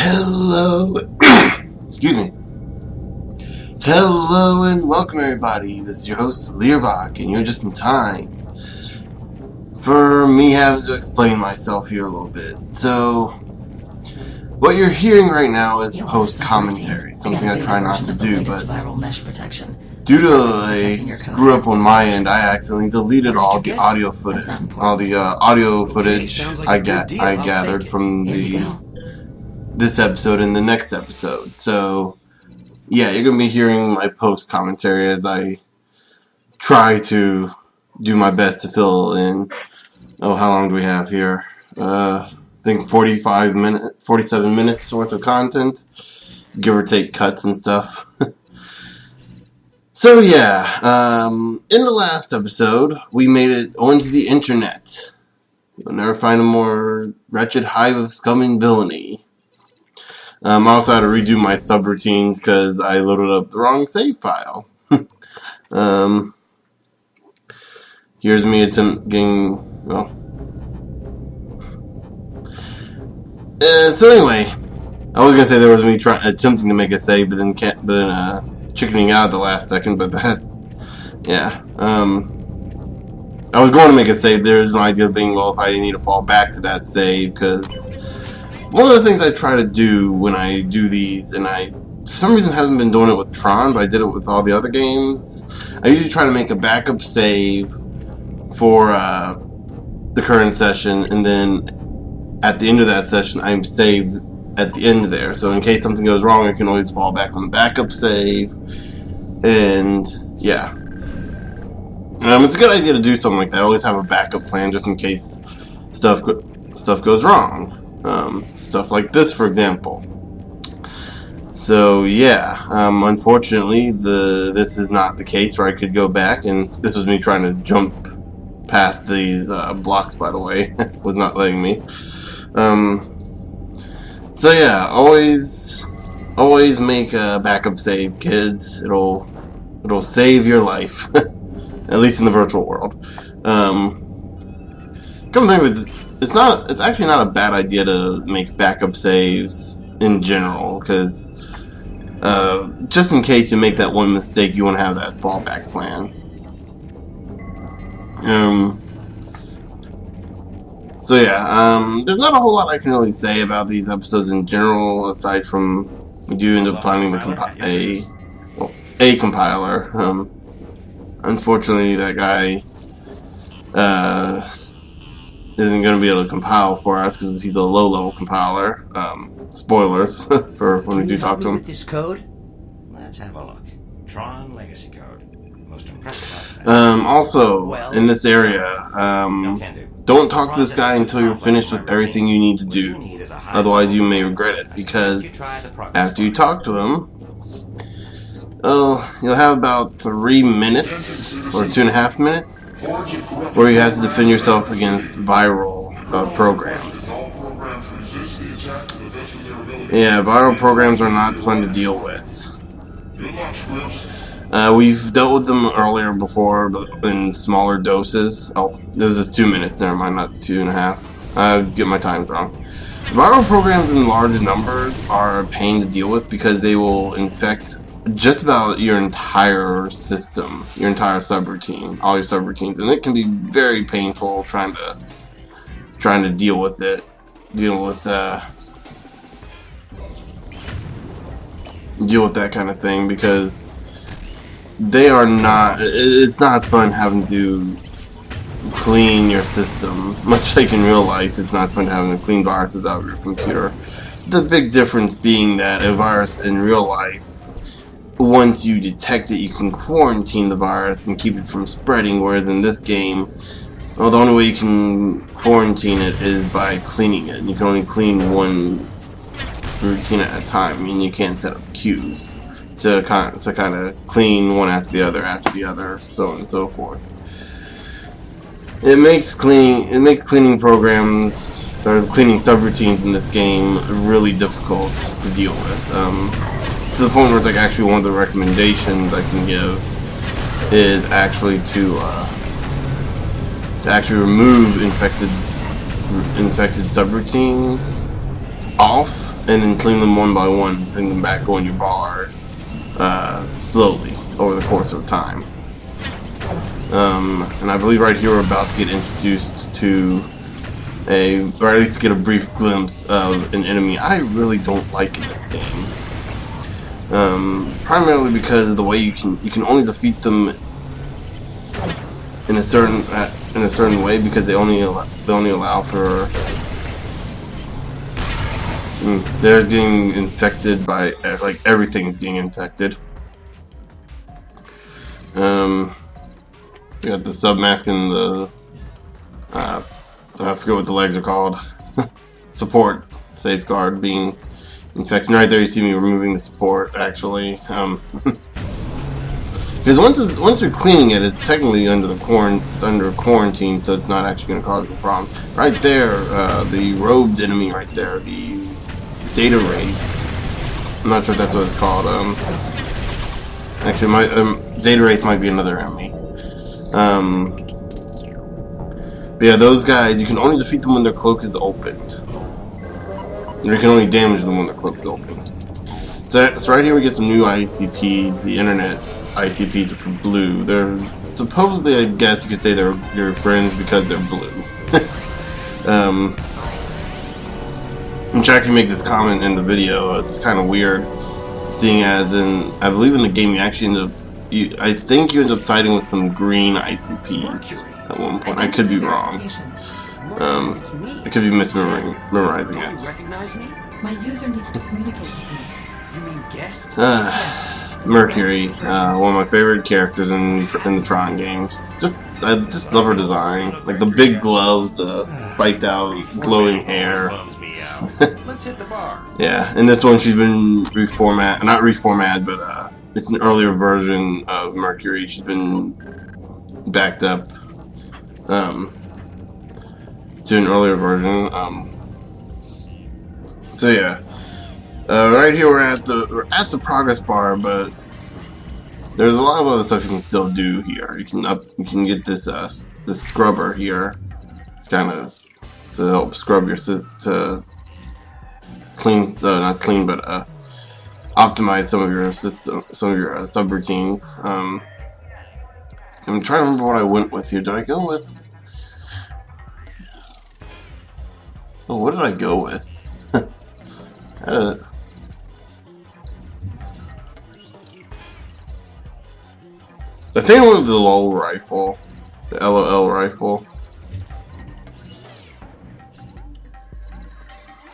Hello, excuse me. Hello and welcome everybody. This is your host Learbach, and you're just in time for me having to explain myself here a little bit. So, what you're hearing right now is post commentary, something I try not to do, but due to a screw up on my end, I accidentally deleted all the audio footage. I gathered from this episode and the next episode. So, yeah, you're going to be hearing my post commentary as I try to do my best to fill in. Oh, how long do we have here? I think 47 minutes worth of content, give or take cuts and stuff. So, yeah, in the last episode, we made it onto the internet. You'll never find a more wretched hive of scum and villainy. I also had to redo my subroutines because I loaded up the wrong save file. Here's me attempting, well. So anyway, I was gonna say there was me attempting to make a save, but then chickening out at the last second. But that, yeah. I was going to make a save. There's no idea of being, well, if I need to fall back to that save, because one of the things I try to do when I do these, and I, for some reason, haven't been doing it with Tron, but I did it with all the other games. I usually try to make a backup save for the current session, and then at the end of that session, I'm saved at the end there. So in case something goes wrong, I can always fall back on the backup save. And yeah, it's a good idea to do something like that. Always have a backup plan just in case stuff goes wrong. Stuff like this, for example. So yeah, unfortunately, this is not the case where I could go back, and this was me trying to jump past these blocks. By the way, was not letting me. So yeah, always make a backup save, kids. It'll save your life, at least in the virtual world. Come to think of it, it's actually not a bad idea to make backup saves in general, because just in case you make that one mistake, you want to have that fallback plan. So yeah, there's not a whole lot I can really say about these episodes in general, aside from we do end up finding a compiler. Unfortunately, that guy isn't going to be able to compile for us because he's a low-level compiler. Spoilers for when we do talk to him. With this code? Let's have a look. Tron Legacy Code. Most impressive. Also, in this area, don't talk to this guy until you're finished with everything you need to do. Otherwise, you may regret it, because after you talk to him, you'll have about 3 minutes, or 2.5 minutes, where you have to defend yourself against viral programs. Yeah, viral programs are not fun to deal with. We've dealt with them earlier before, but in smaller doses. Oh, this is 2 minutes, never mind, not 2.5. I get my times wrong. Viral programs in large numbers are a pain to deal with because they will infect just about your entire system, your entire subroutine, all your subroutines, and it can be very painful trying to deal with it, deal with that kind of thing, because it's not fun having to clean your system, much like in real life. It's not fun having to clean viruses out of your computer. The big difference being that a virus in real life, once you detect it, you can quarantine the virus and keep it from spreading, whereas in this game, well, the only way you can quarantine it is by cleaning it. You can only clean one routine at a time. I mean, you can't set up queues to kind of clean one after the other, so on and so forth. It makes cleaning programs, or cleaning subroutines in this game, really difficult to deal with. To the point where it's like actually one of the recommendations I can give is actually to actually remove infected subroutines off and then clean them one by one, bring them back on your bar slowly over the course of time. And I believe right here we're about to get introduced to or at least get a brief glimpse of an enemy I really don't like in this game. Primarily because of the way you can only defeat them in a certain way, because they only allow for they're getting infected by like everything's getting infected. We got the submask and the I forget what the legs are called. Support safeguard being infected. Right there you see me removing the support actually. Because once you're cleaning it, it's technically under quarantine, so it's not actually going to cause a problem. Right there, the robed enemy right there, the data wraith. I'm not sure if that's what it's called. Actually, my data wraith might be another enemy. But yeah, those guys, you can only defeat them when their cloak is opened. You can only damage them when their cloak is open. So right here we get some new ICPs, the internet ICPs, which are blue. They're supposedly, I guess you could say they're your friends because they're blue. I'm trying to make this comment in the video. It's kind of weird, seeing as I believe in the game you actually I think you end up siding with some green ICPs at one point. I could be wrong. I could be memorizing it. Recognize me? My user needs to communicate with me. You mean guest? Mercury, one of my favorite characters in the Tron games. I just love her design, like the big gloves, the spiked out, glowing hair. Let's hit the bar. Yeah, in this one she's been not reformatted, but it's an earlier version of Mercury. She's been backed up to an earlier version. So yeah, right here we're at the progress bar, but there's a lot of other stuff you can still do here. You can get this scrubber here, kind of to help scrub to clean, not clean, but optimize some of your subroutines. I'm trying to remember what I went with here. Did I go with? Oh, what did I go with? I think I went with the LOL rifle, the LOL rifle.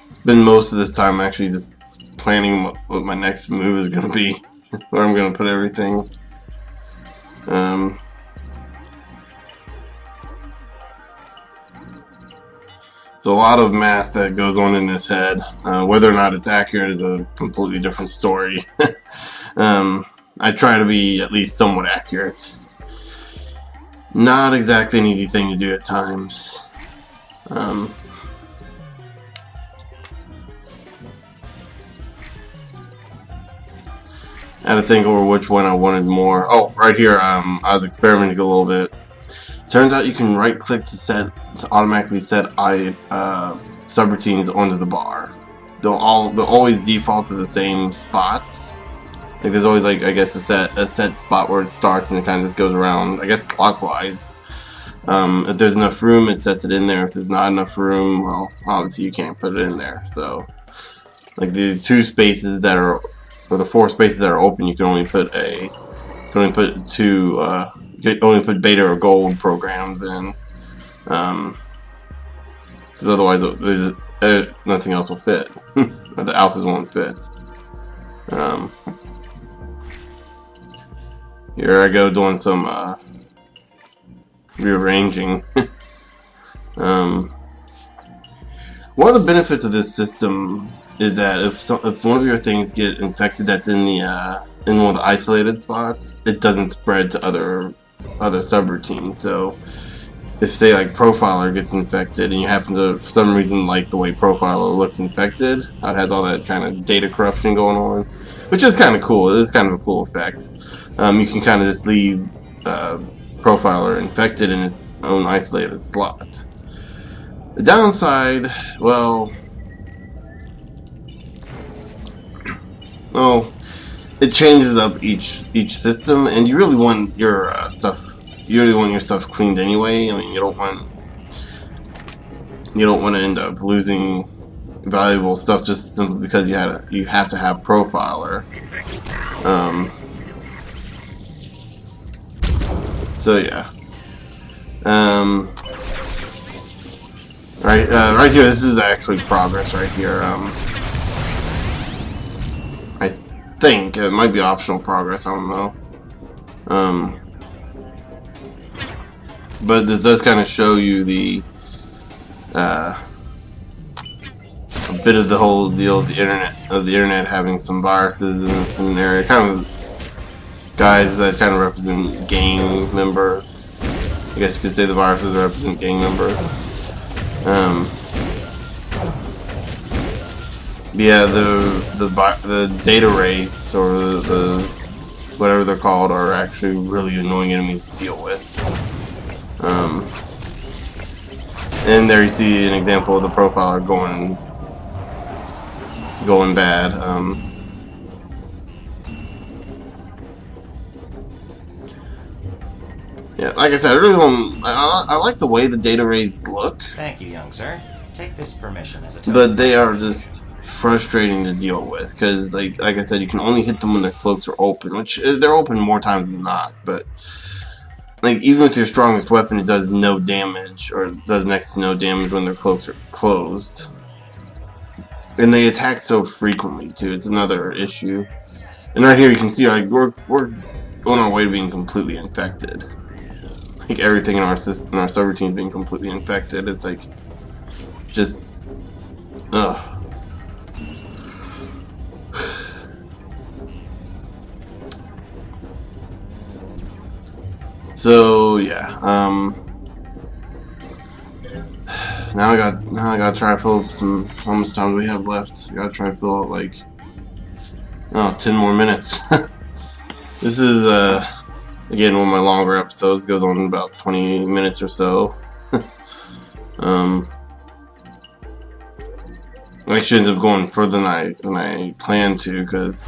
It's been most of this time actually just planning what my next move is going to be, where I'm going to put everything. There's a lot of math that goes on in this head. Whether or not it's accurate is a completely different story. I try to be at least somewhat accurate. Not exactly an easy thing to do at times. I had to think over which one I wanted more. Oh, right here, I was experimenting a little bit. Turns out you can right click to automatically set subroutines onto the bar. They'll always default to the same spot. Like there's always, like, I guess a set spot where it starts and it kind of just goes around, I guess clockwise. If there's enough room, it sets it in there. If there's not enough room, well, obviously you can't put it in there. So, like the 2 spaces that are, or the 4 spaces that are open, you can only put beta or gold programs in, because otherwise nothing else will fit. Or the alphas won't fit. Here I go doing some rearranging. One of the benefits of this system is that if one of your things get infected that's in one of the isolated slots, it doesn't spread to other subroutines. So if, say, like Profiler gets infected and you happen to, for some reason, like the way Profiler looks infected, how it has all that kind of data corruption going on, which is kind of cool. It is kind of a cool effect. You can kind of just leave Profiler infected in its own isolated slot. The downside, well, well, it changes up each system, and you really want your stuff. You really want your stuff cleaned anyway. I mean, you don't want to end up losing valuable stuff just simply because you have to have profiler. So yeah. Right here. This is actually progress right here. I think it might be optional progress. I don't know. But this does kind of show you the a bit of the whole deal of the internet having some viruses in an area, kind of guys that kind of represent gang members. I guess you could say the viruses represent gang members. Yeah, the data wraiths, or the whatever they're called, are actually really annoying enemies to deal with. And there you see an example of the profiler going bad. Yeah, like I said, I really don't. I like the way the data wraiths look. Thank you, young sir. Take this permission as a token. But they are just frustrating to deal with because, like I said, you can only hit them when their cloaks are open, which they're open more times than not. But like, even with your strongest weapon, it does no damage, or does next to no damage when their cloaks are closed. And they attack so frequently too. It's another issue. And right here you can see, like, we're on our way to being completely infected. Like, everything in our system, in our subroutine, is being completely infected. It's like, just, ugh. So yeah, now I gotta try to fill up some. How much time do we have left? I gotta try to fill out like 10 more minutes. This is again one of my longer episodes. Goes on about 20 minutes or so. I actually ended up going further than I planned to, because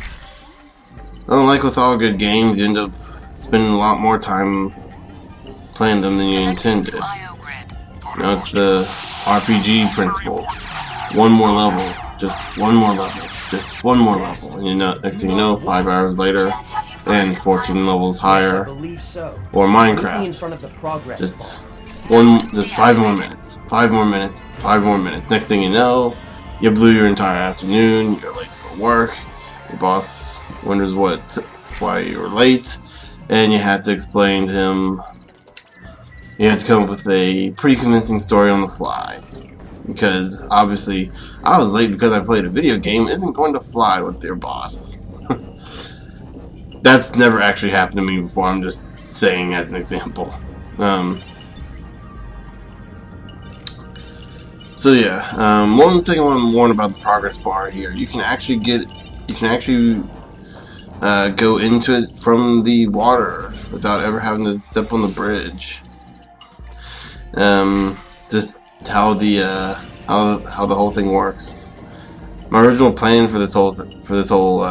unlike with all good games, you end up spending a lot more time playing them than you intended. You know, it's the RPG principle. One more level, just one more level, just one more level, and you know, next thing you know, 5 hours later, and 14 levels higher, or Minecraft. Just 5 more minutes, 5 more minutes, 5 more minutes. Next thing you know, you blew your entire afternoon. You're late for work. Your boss wonders why you were late, and you had to explain to him. You had to come up with a pretty convincing story on the fly, because obviously I was late because I played a video game isn't going to fly with your boss. That's never actually happened to me before. I'm just saying as an example. So yeah, one thing I want to warn about the progress bar here: you can actually go into it from the water without ever having to step on the bridge. Just how the whole thing works. My original plan for this whole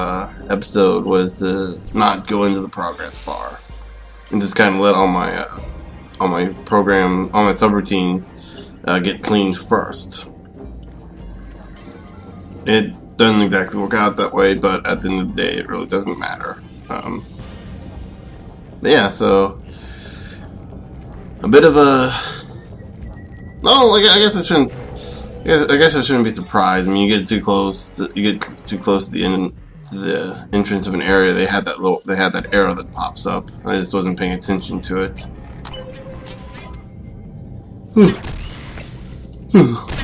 episode was to not go into the progress bar and just kind of let all my subroutines get cleaned first. It doesn't exactly work out that way, but at the end of the day, it really doesn't matter. But yeah, so a bit of a I guess I shouldn't be surprised. I mean, you get too close to the entrance of an area. They had that arrow that pops up. I just wasn't paying attention to it.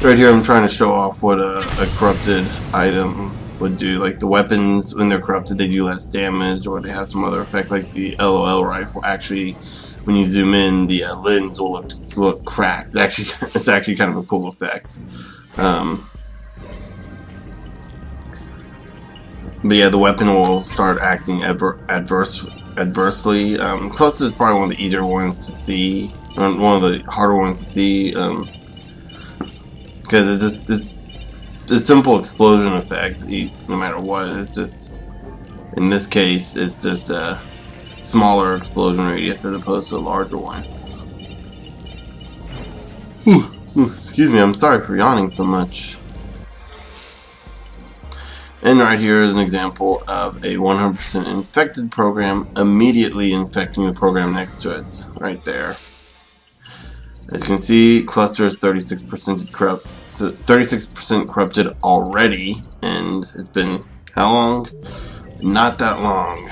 Right here, I'm trying to show off what a corrupted item would do. Like, the weapons, when they're corrupted, they do less damage, or they have some other effect. Like the LOL rifle, actually, when you zoom in, the lens will look cracked. It's actually kind of a cool effect. But yeah, the weapon will start acting adversely. Plus, is probably one of the easier ones to see, one of the harder ones to see, because it's a simple explosion effect. No matter what, it's just In this case, it's just a smaller explosion radius as opposed to a larger one. Excuse me, I'm sorry for yawning so much. And right here is an example of a 100% infected program immediately infecting the program next to it, right there. As you can see, cluster is 36% corrupt, so 36% corrupted already, and it's been how long? Not that long.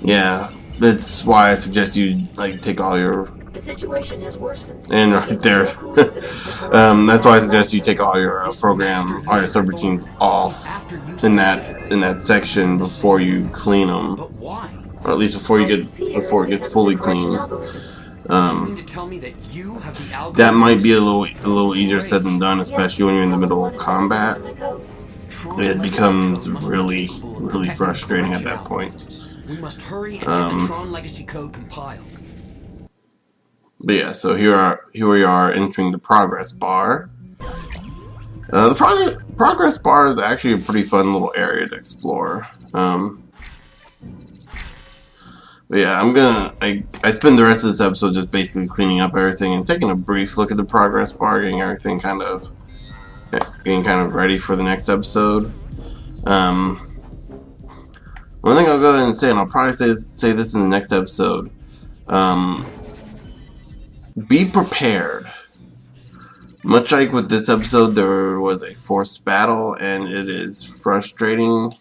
Yeah, that's why I suggest you take all your. The situation has worsened. And right there, that's why I suggest you take all your program, all your subroutines off in that section before you clean them, or at least before it gets fully cleaned. That might be a little easier said than done, especially when you're in the middle of combat. It becomes really frustrating at that point. We must hurry and get the Tron Legacy code compiled. But yeah, so here we are entering the progress bar. The progress bar is actually a pretty fun little area to explore. But yeah, I spend the rest of this episode just basically cleaning up everything and taking a brief look at the progress bar, getting everything kind of ready for the next episode. One thing I'll go ahead and say, and I'll probably say this in the next episode. Be prepared. Much like with this episode, there was a forced battle, and it is frustrating.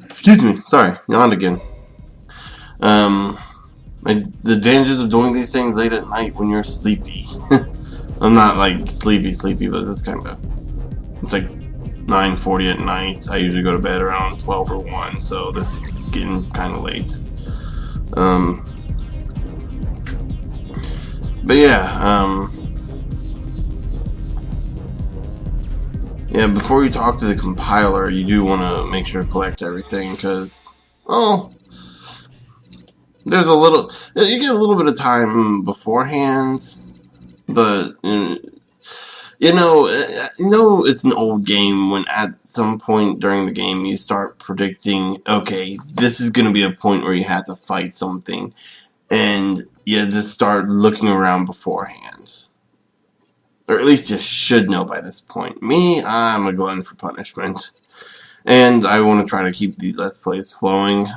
Excuse me, sorry, yawned again. The dangers of doing these things late at night when you're sleepy. I'm not like sleepy, but it's like 9:40 at night. I usually go to bed around 12 or 1, so this is getting kind of late. But yeah, before you talk to the compiler, you do want to make sure to collect everything, because, there's you get a little bit of time beforehand, but, it's an old game when at some point during the game you start predicting, okay, this is going to be a point where you have to fight something, and you just start looking around beforehand. Or at least you should know by this point. Me, I'm a glutton for punishment, and I want to try to keep these Let's Plays flowing.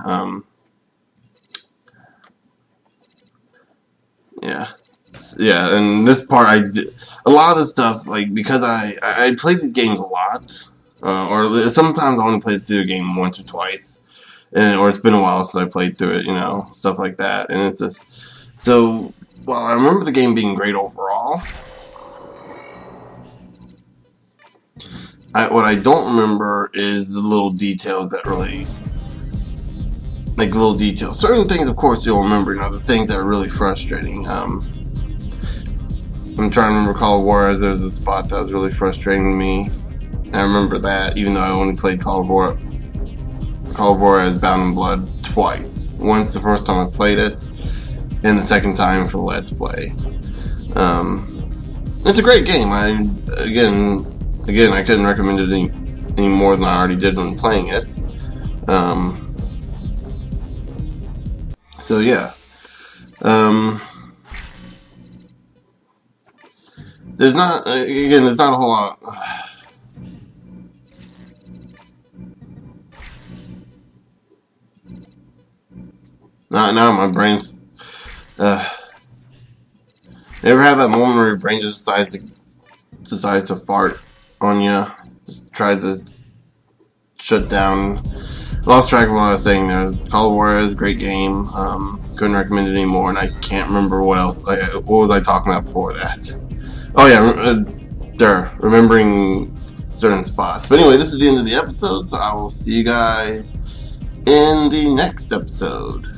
Yeah, and this part I did a lot of the stuff, because I played these games a lot, or sometimes I only played through a game once or twice, or it's been a while since I played through it, stuff like that, and it's just, so, while I remember the game being great overall, what I don't remember is the little details that really, little details. Certain things, of course, you'll remember, the things that are really frustrating. I'm trying to remember Call of War, as there's a spot that was really frustrating to me. I remember that, even though I only played Call of War as Bound in Blood twice. Once the first time I played it, and the second time for the Let's Play. It's a great game. Again, I couldn't recommend it any more than I already did when playing it. So yeah. There's not a whole lot. Now my brain's. You ever have that moment where your brain just decides to fart on you? Just tries to shut down. Lost track of what I was saying there. Call of War is a great game. Couldn't recommend it anymore, and I can't remember what else. What was I talking about before that? Oh yeah, remembering certain spots. But anyway, this is the end of the episode, so I will see you guys in the next episode.